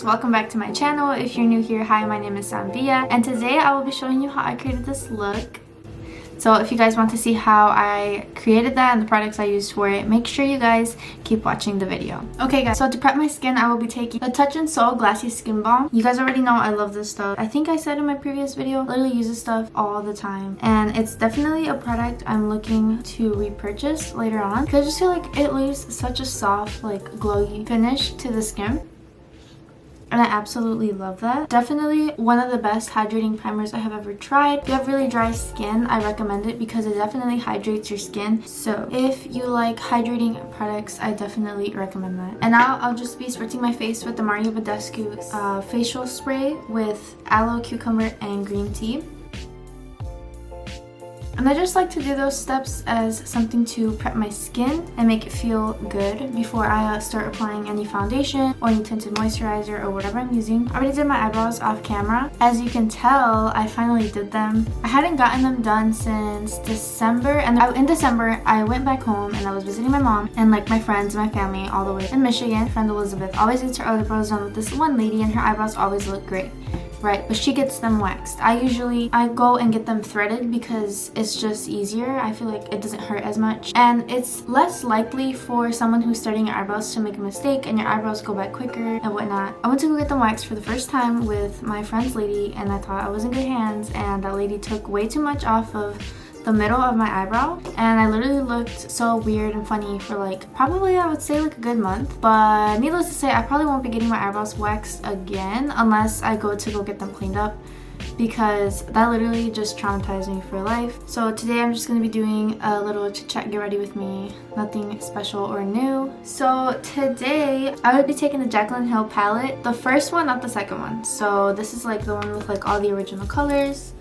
welcome back to my channel. If you're new here, hi, my name is Sanvillaxx, and today I will be showing you how I created this look. So if you guys want to see how I created that and the products I used for it, make sure you guys keep watching the video. Okay guys, so to prep my skin, I will be taking the Touch and Soul Glassy Skin Balm. You guys already know I love this stuff. I think I said in my previous video, I literally use this stuff all the time. And it's definitely a product I'm looking to repurchase later on, because I just feel like it leaves such a soft, like glowy finish to the skin. And I absolutely love that. Definitely one of the best hydrating primers I have ever tried. If you have really dry skin, I recommend it because it definitely hydrates your skin. So if you like hydrating products, I definitely recommend that. And now I'll just be spritzing my face with the Mario Badescu facial spray with aloe, cucumber, and green tea. And I just like to do those steps as something to prep my skin and make it feel good before I start applying any foundation or any tinted moisturizer or whatever I'm using. I already did my eyebrows off camera. As you can tell, I finally did them. I hadn't gotten them done since December, and in December I went back home and I was visiting my mom and like my friends and my family all the way in Michigan. My friend Elizabeth always gets her eyebrows done with this one lady, and her eyebrows always look great. Right, but she gets them waxed. I go and get them threaded because it's just easier. I feel like it doesn't hurt as much, and it's less likely for someone who's starting your eyebrows to make a mistake and your eyebrows go back quicker and whatnot. I went to go get them waxed for the first time with my friend's lady, and I thought I was in good hands, and that lady took way too much off of the middle of my eyebrow, and I literally looked so weird and funny for like probably, I would say, like a good month. But needless to say, I probably won't be getting my eyebrows waxed again unless I go get them cleaned up, because that literally just traumatized me for life. So today I'm just going to be doing a little chit chat, get ready with me, nothing special or new. So today I would be taking the Jaclyn Hill palette, the first one, not the second one. So this is like the one with like all the original colors.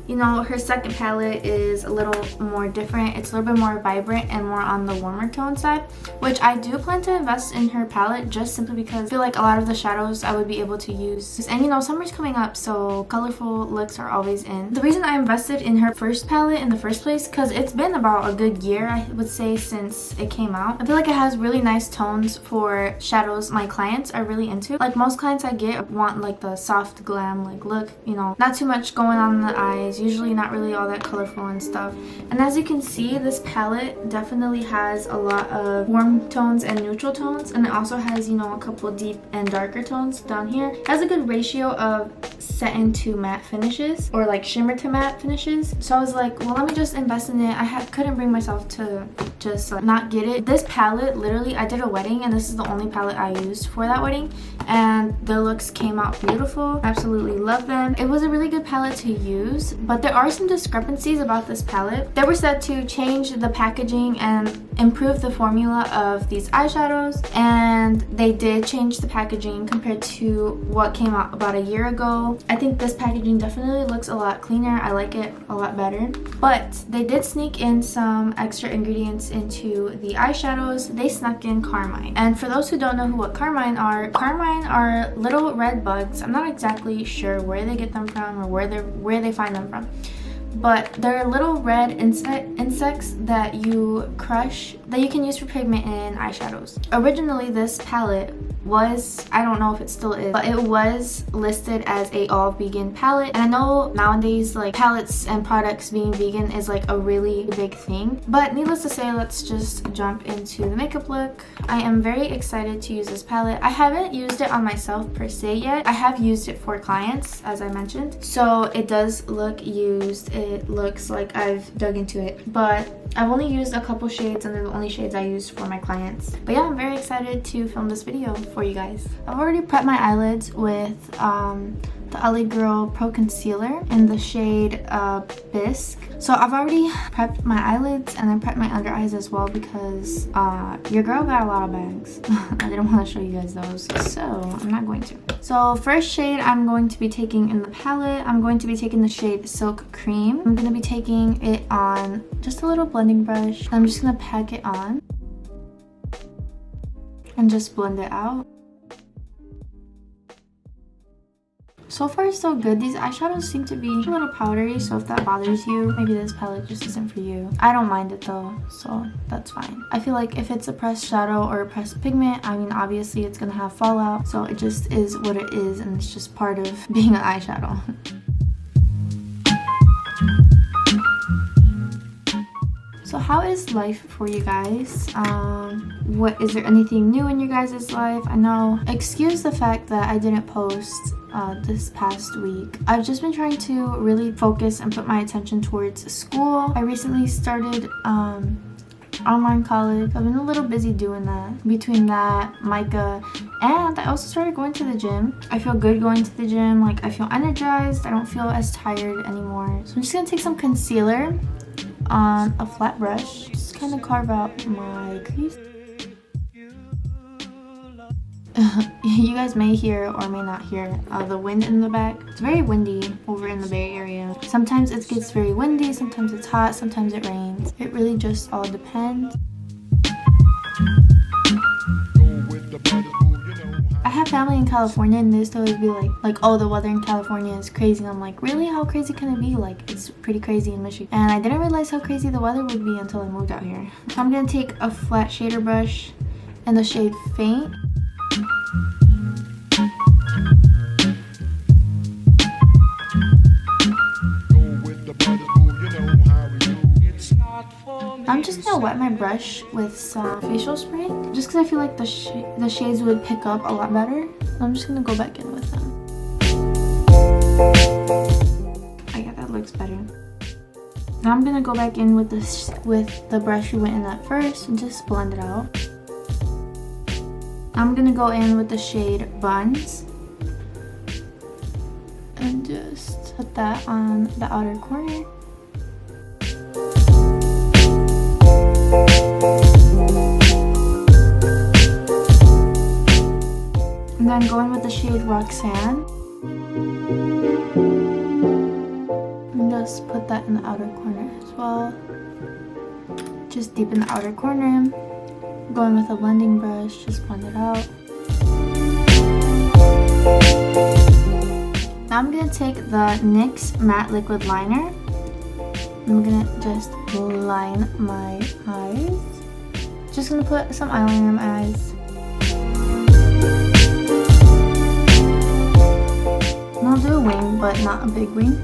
You know, her second palette is a little more different. It's a little bit more vibrant and more on the warmer tone side, which I do plan to invest in her palette just simply because I feel like a lot of the shadows I would be able to use. And you know, summer's coming up, so colorful looks are always in. The reason I invested in her first palette in the first place, because it's been about a good year, I would say, since it came out. I feel like it has really nice tones for shadows my clients are really into. Like most clients I get want like the soft glam like look, you know, not too much going on in the eyes, usually not really all that colorful and stuff. And as you can see, this palette definitely has a lot of warm tones and neutral tones, and it also has, you know, a couple deep and darker tones down here. It has a good ratio of satin to matte finishes, or like shimmer to matte finishes. So I was like, well, let me just invest in it. I couldn't bring myself to just like not get it. This palette, literally, I did a wedding and this is the only palette I used for that wedding, and the looks came out beautiful. Absolutely love them. It was a really good palette to use, but there are some discrepancies about this palette. They were said to change the packaging and improve the formula of these eyeshadows, and they did change the packaging compared to what came out about a year ago. I think this packaging definitely looks a lot cleaner. I like it a lot better, but they did sneak in some extra ingredients into the eyeshadows. They snuck in carmine, and for those who don't know what carmine are little red bugs. I'm not exactly sure where they get them from or where they find them from, but they're little red insects that you crush, that you can use for pigment in eyeshadows. Originally this palette was, I don't know if it still is, but it was listed as a all vegan palette, and I know nowadays like palettes and products being vegan is like a really big thing. But needless to say, let's just jump into the makeup look. I am very excited to use this palette. I haven't used it on myself per se yet. I have used it for clients, as I mentioned, so it does look used. It looks like I've dug into it, but I've only used a couple shades, and they're the only shades I used for my clients. But yeah, I'm very excited to film this video for you guys. I've already prepped my eyelids with the Eyebrow Pro Concealer in the shade Bisque. So I've already prepped my eyelids, and I prepped my under eyes as well because your girl got a lot of bags. I didn't want to show you guys those, so I'm not going to. So first shade I'm going to be taking in the palette, I'm going to be taking the shade Silk Cream. I'm going to be taking it on just a little blending brush. I'm just going to pack it on and just blend it out. So far so good. These eyeshadows seem to be a little powdery, so if that bothers you, maybe this palette just isn't for you. I don't mind it though, so that's fine. I feel like if it's a pressed shadow or a pressed pigment, I mean obviously it's gonna have fallout, so it just is what it is, and it's just part of being an eyeshadow. So how is life for you guys? What is there anything new in your guys' life? I know, excuse the fact that I didn't post this past week. I've just been trying to really focus and put my attention towards school. I recently started online college. I've been a little busy doing that. Between that, Micah, and I also started going to the gym. I feel good going to the gym. Like, I feel energized. I don't feel as tired anymore. So I'm just gonna take some concealer on a flat brush, just kind of carve out my crease. You guys may hear or may not hear the wind in the back. It's very windy over in the Bay Area. Sometimes it gets very windy, sometimes it's hot, sometimes it rains. It really just all depends. I have family in California, and they used to always be like, oh, the weather in California is crazy. And I'm like, really? How crazy can it be? Like, it's pretty crazy in Michigan. And I didn't realize how crazy the weather would be until I moved out here. So I'm gonna take a flat shader brush in the shade Faint. I'm just gonna wet my brush with some facial spray, just because I feel like the shades would pick up a lot better. So I'm just gonna go back in with them. Oh yeah, that looks better. Now I'm gonna go back in with the brush we went in at first and just blend it out. I'm gonna go in with the shade Buns and just put that on the outer corner. And then going with the shade Roxanne. And just put that in the outer corner as well. Just deep in the outer corner. Going with a blending brush, just blend it out. Now I'm going to take the NYX Matte Liquid Liner. I'm going to just line my eyes. Just going to put some eyeliner in my eyes. And I'll do a wing, but not a big wing.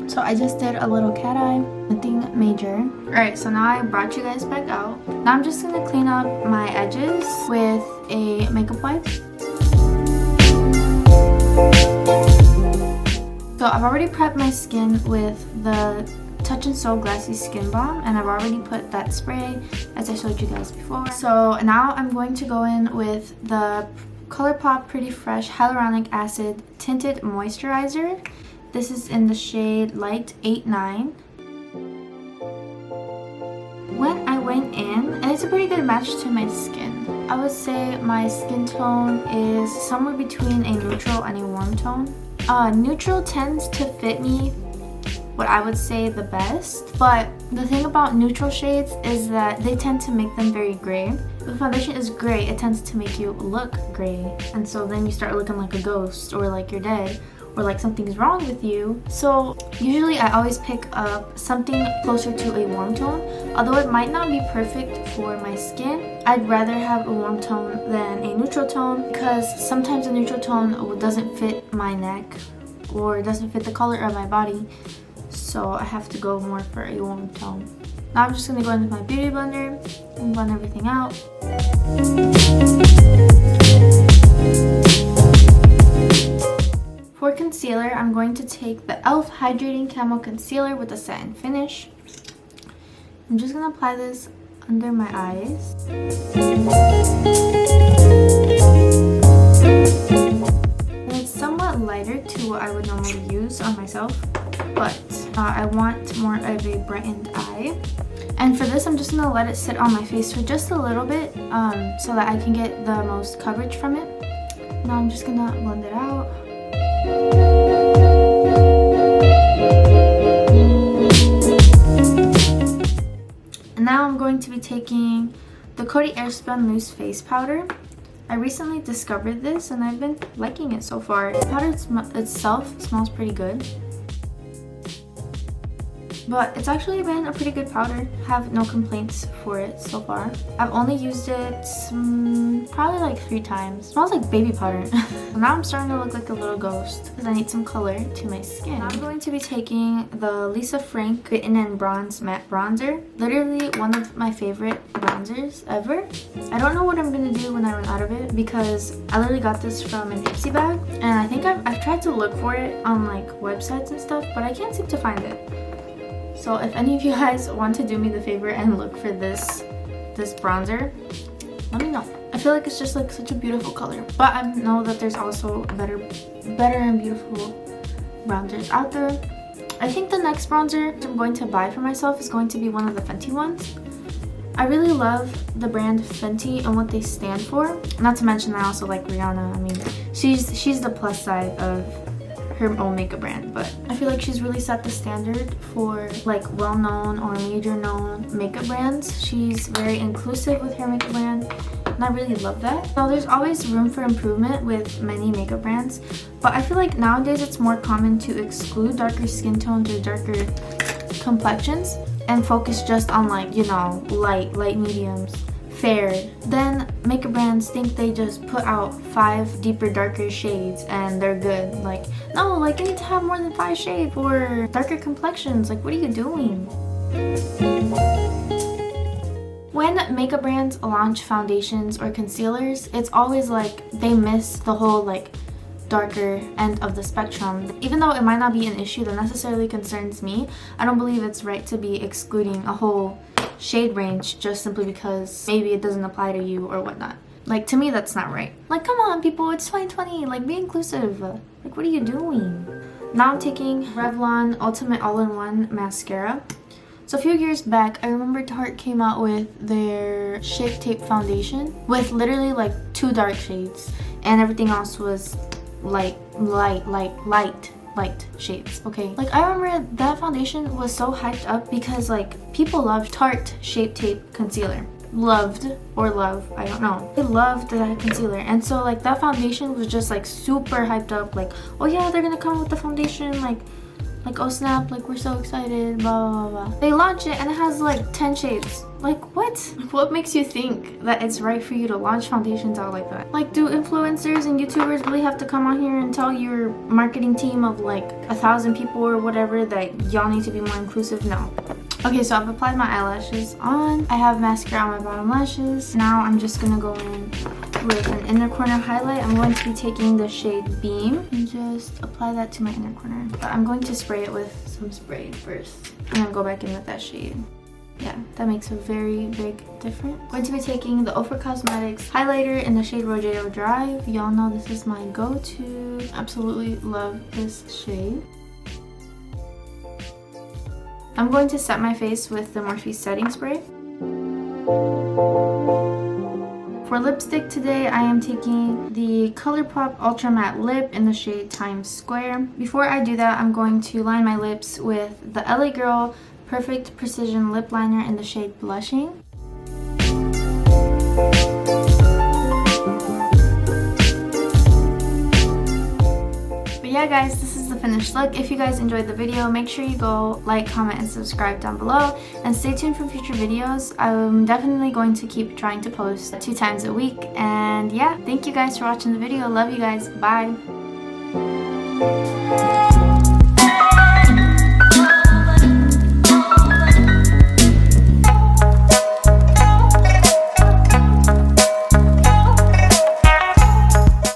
So I just did a little cat eye, nothing major. Alright, so now I brought you guys back out. Now I'm just gonna clean up my edges with a makeup wipe. So I've already prepped my skin with the Touch and Soul Glassy Skin Balm, and I've already put that spray as I showed you guys before. So now I'm going to go in with the ColourPop Pretty Fresh Hyaluronic Acid Tinted Moisturizer. This is in the shade Light 89. When I went in, and it's a pretty good match to my skin. I would say my skin tone is somewhere between a neutral and a warm tone. Neutral tends to fit me what I would say the best, but the thing about neutral shades is that they tend to make them very gray. If the foundation is gray, it tends to make you look gray, and so then you start looking like a ghost or like you're dead or like something's wrong with you. So usually I always pick up something closer to a warm tone. Although it might not be perfect for my skin, I'd rather have a warm tone than a neutral tone, because sometimes a neutral tone doesn't fit my neck or doesn't fit the color of my body. So I have to go more for a warm tone. Now I'm just gonna go in with my beauty blender and blend everything out. For concealer, I'm going to take the e.l.f. Hydrating Camo Concealer with a satin finish. I'm just gonna apply this under my eyes. And it's somewhat lighter to what I would normally use on myself, but I want more of a brightened eye. And for this, I'm just gonna let it sit on my face for just a little bit so that I can get the most coverage from it. Now I'm just gonna blend it out. now I'm going to be taking the Coty Airspun Loose Face Powder. I recently discovered this and I've been liking it so far. The powder itself smells pretty good, but it's actually been a pretty good powder. Have no complaints for it so far. I've only used it probably like 3 times. It smells like baby powder. Now I'm starting to look like a little ghost because I need some color to my skin. I'm going to be taking the Lisa Frank Fit In Bronze Matte Bronzer. Literally one of my favorite bronzers ever. I don't know what I'm gonna do when I run out of it because I literally got this from an Ipsy bag, and I think I've tried to look for it on like websites and stuff, but I can't seem to find it. So if any of you guys want to do me the favor and look for this bronzer, let me know. I feel like it's just like such a beautiful color, but I know that there's also better and beautiful bronzers out there. I think the next bronzer I'm going to buy for myself is going to be one of the Fenty ones. I really love the brand Fenty and what they stand for. Not to mention I also like Rihanna. I mean, she's the plus side of her own makeup brand, but I feel like she's really set the standard for like well-known or major-known makeup brands. She's very inclusive with her makeup brand, and I really love that. So there's always room for improvement with many makeup brands, but I feel like nowadays it's more common to exclude darker skin tones or darker complexions and focus just on like, you know, light mediums, fair. Then makeup brands think they just put out 5 deeper, darker shades and they're good. Like, no, like you need to have more than 5 shades or darker complexions. Like, what are you doing? When makeup brands launch foundations or concealers, it's always like they miss the whole like darker end of the spectrum. Even though it might not be an issue that necessarily concerns me, I don't believe it's right to be excluding a whole shade range just simply because maybe it doesn't apply to you or whatnot. Like, to me, that's not right. Like, come on people, it's 2020, like be inclusive. Like, what are you doing? Now I'm taking Revlon Ultimate All-in-One Mascara. So a few years back, I remember Tarte came out with their Shape Tape foundation with literally like 2 dark shades, and everything else was like light shades. Okay, like I remember that foundation was so hyped up because like people loved Tarte Shape Tape concealer. I don't know, they loved that concealer, and so like that foundation was just like super hyped up, like, oh yeah, they're gonna come with the foundation, like oh snap, like we're so excited, blah blah blah. They launch it and it has like 10 shades. Like, what? What makes you think that it's right for you to launch foundations out like that? Like, do influencers and YouTubers really have to come on here and tell your marketing team of like 1,000 people or whatever that y'all need to be more inclusive? No. Okay, so I've applied my eyelashes on. I have mascara on my bottom lashes. Now I'm just gonna go in with an inner corner highlight. I'm going to be taking the shade Beam and just apply that to my inner corner. But I'm going to spray it with some spray first and then go back in with that shade. Yeah, that makes a very big difference. I'm going to be taking the Ofra Cosmetics highlighter in the shade Rodeo Drive. Y'all know this is my go-to. Absolutely love this shade. I'm going to set my face with the Morphe setting spray. For lipstick today, I am taking the ColourPop Ultra Matte Lip in the shade Times Square. Before I do that, I'm going to line my lips with the LA Girl Perfect Precision Lip Liner in the shade Blushing. But yeah guys, this is the finished look. If you guys enjoyed the video, make sure you go like, comment, and subscribe down below. And stay tuned for future videos. I'm definitely going to keep trying to post 2 times a week. And yeah, thank you guys for watching the video. Love you guys. Bye.